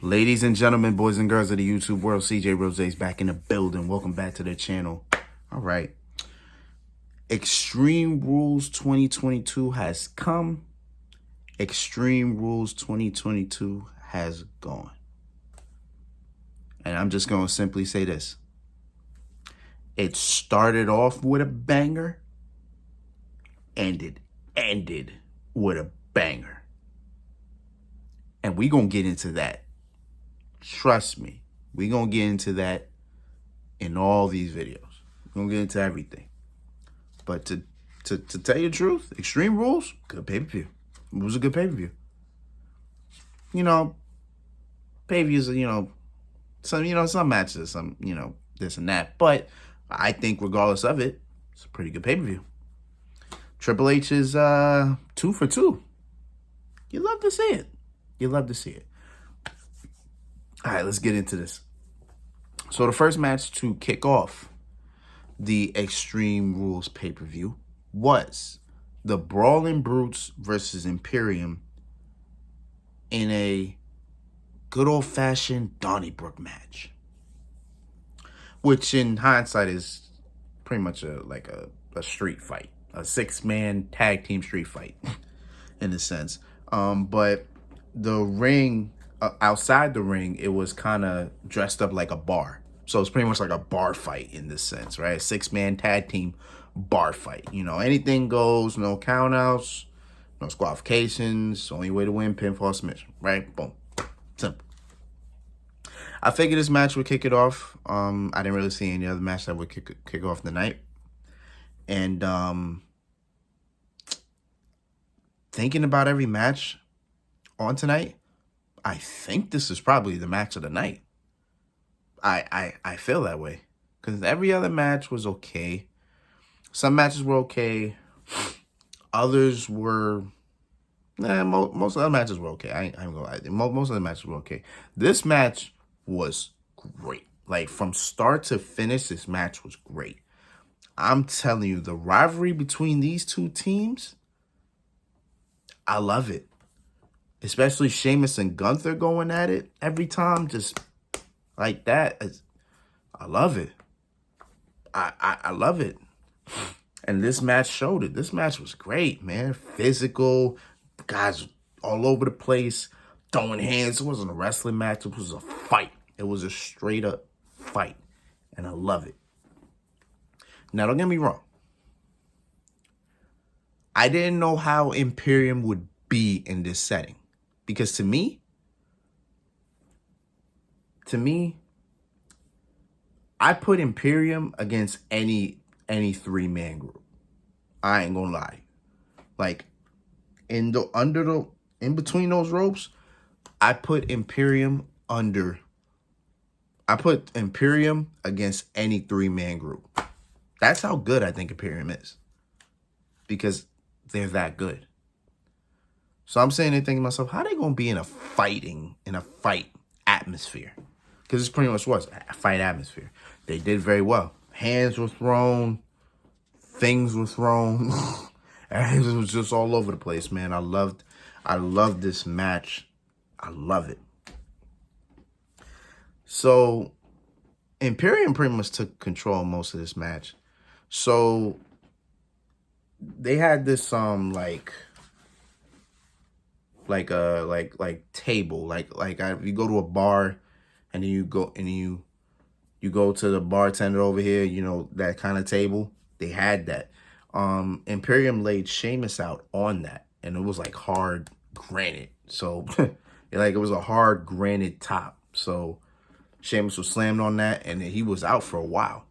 Ladies and gentlemen, boys and girls of the YouTube world, CJ Rose's back in the building. Welcome back to the channel. All right. Extreme Rules 2022 has come. Extreme Rules 2022 has gone. And I'm just going to simply say this. It started off with a banger, and it ended with a banger. And we're going to get into that. Trust me, we're going to get into that in all these videos. We're going to get into everything. But to tell you the truth, Extreme Rules, good pay-per-view. It was a good pay-per-view. You know, pay-per-views, some matches, some, this and that. But I think regardless of it, it's a pretty good pay-per-view. Triple H is 2 for 2. You love to see it. You love to see it. All right, let's get into this. So the first match to kick off the Extreme Rules pay-per-view was the Brawling Brutes versus Imperium in a good old-fashioned Donnybrook match, which in hindsight is pretty much a street fight, a 6-man tag team street fight in a sense. But the ring, outside the ring, it was kind of dressed up like a bar. So it's pretty much like a bar fight in this sense, right? A 6-man tag team bar fight. Anything goes, no countouts, no disqualifications, only way to win, pinfall submission, right? Boom. Simple. I figured this match would kick it off. I didn't really see any other match that would kick off the night. And thinking about every match on tonight, I think this is probably the match of the night. I feel that way. Because every other match was okay. Some matches were okay. Others were... most of the matches were okay. I ain't gonna lie. Most of the matches were okay. This match was great. Like, from start to finish, this match was great. I'm telling you, the rivalry between these two teams, I love it. Especially Sheamus and Gunther going at it every time, just like that. I love it. I love it. And this match showed it. This match was great, man. Physical. Guys all over the place. Throwing hands. It wasn't a wrestling match. It was a fight. It was a straight up fight. And I love it. Now, don't get me wrong. I didn't know how Imperium would be in this setting. Because to me, I put Imperium against any 3-man group. I ain't gonna lie. Like, in between those ropes, I put Imperium against any 3-man group. That's how good I think Imperium is. Because they're that good. So I'm sitting there thinking to myself, how they going to be in a fight atmosphere? Because this pretty much was a fight atmosphere. They did very well. Hands were thrown. Things were thrown. It was just all over the place, man. I loved this match. I love it. So Imperium pretty much took control of most of this match. So they had this table, you go to a bar and then you go to the bartender over here, that kind of table. They had that. Imperium laid Sheamus out on that, and it was like hard granite. So it was a hard granite top. So Sheamus was slammed on that, and then he was out for a while.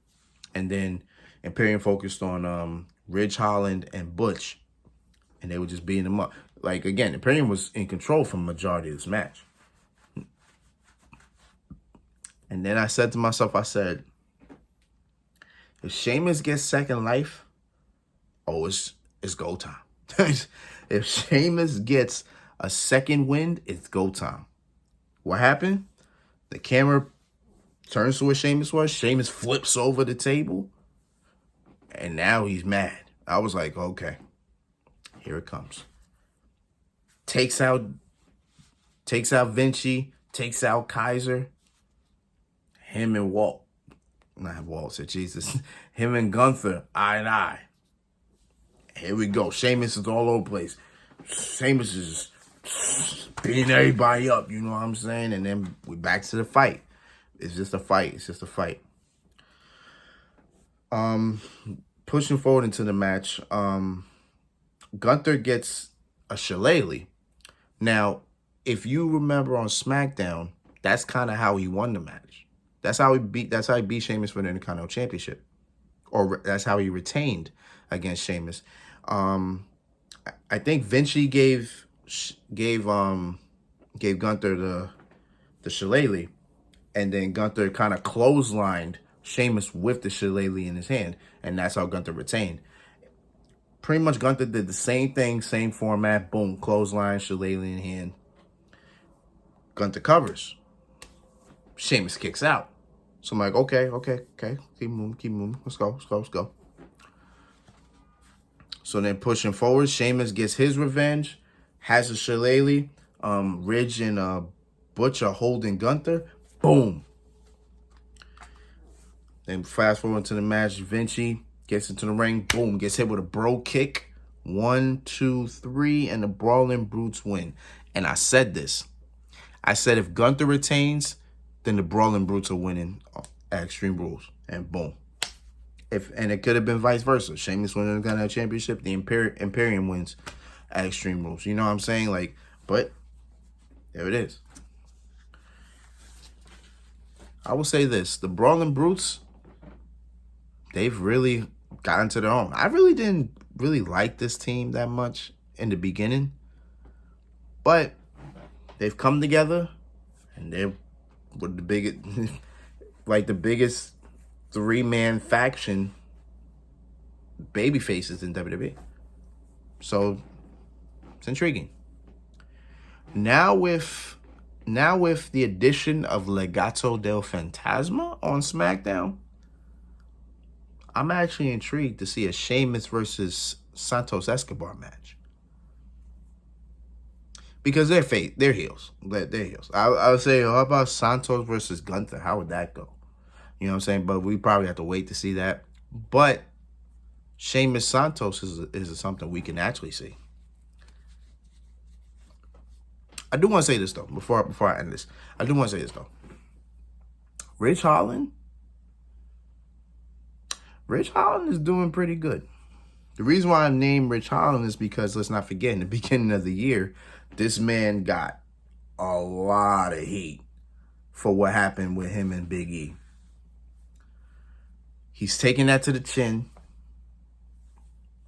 And then Imperium focused on Ridge Holland and Butch, and they were just beating them up. Like, again, Imperium was in control for the majority of this match. And then I said to myself, if Sheamus gets second life, it's go time. If Sheamus gets a second wind, it's go time. What happened? The camera turns to where Sheamus was. Sheamus flips over the table. And now he's mad. I was like, okay, here it comes. Takes out Vinci, takes out Kaiser. Him and Walt. Not Walt, said Jesus. Him and Gunther, eye and eye. Here we go. Sheamus is all over the place. Sheamus is beating everybody up, you know what I'm saying? And then we back to the fight. It's just a fight. It's just a fight. Pushing forward into the match, Gunther gets a shillelagh. Now, if you remember on SmackDown, that's kind of how he won the match. That's how he beat Sheamus for the Intercontinental Championship. Or that's how he retained against Sheamus. I think Vinci gave Gunther the shillelagh, and then Gunther kind of clotheslined Sheamus with the shillelagh in his hand, and that's how Gunther retained. Pretty much Gunther did the same thing, same format. Boom, clothesline, shillelagh in hand. Gunther covers. Sheamus kicks out. So I'm like, okay. Keep moving. Let's go. So then pushing forward, Sheamus gets his revenge, has a shillelagh. Ridge and Butch are holding Gunther. Boom. Then fast forward to the match, Vinci gets into the ring. Boom. Gets hit with a bro kick. 1, 2, 3, and the Brawling Brutes win. And I said this. I said if Gunther retains, then the Brawling Brutes are winning at Extreme Rules. And boom. And it could have been vice versa. Sheamus wins the Intercontinental Championship. The Imperium wins at Extreme Rules. You know what I'm saying? Like, but there it is. I will say this. The Brawling Brutes, they've really gotten to their own. I really didn't like this team that much in the beginning. But they've come together. And they're with the biggest, like the biggest 3-man faction baby faces in WWE. So it's intriguing. Now with the addition of Legado del Fantasma on SmackDown, I'm actually intrigued to see a Sheamus versus Santos Escobar match. Because they're heels. They're heels. I would say, how about Santos versus Gunther? How would that go? You know what I'm saying? But we probably have to wait to see that. But Sheamus Santos is something we can actually see. I do want to say this, though, before I end this. I do want to say this, though. Ridge Holland is doing pretty good. The reason why I named Ridge Holland is because, let's not forget, in the beginning of the year, this man got a lot of heat for what happened with him and Big E. He's taking that to the chin.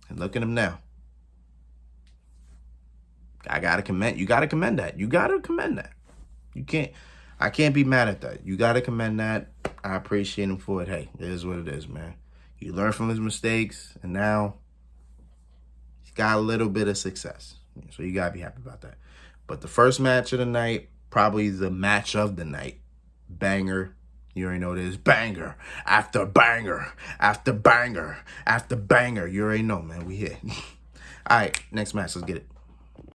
And look at him now. You gotta commend that. You gotta commend that. I can't be mad at that. You gotta commend that. I appreciate him for it. Hey, it is what it is, man. He learned from his mistakes, and now he's got a little bit of success. So you gotta be happy about that. But the first match of the night, probably the match of the night, banger. You already know what it is. Banger after banger after banger after banger. You already know, man. We hit. All right, next match. Let's get it.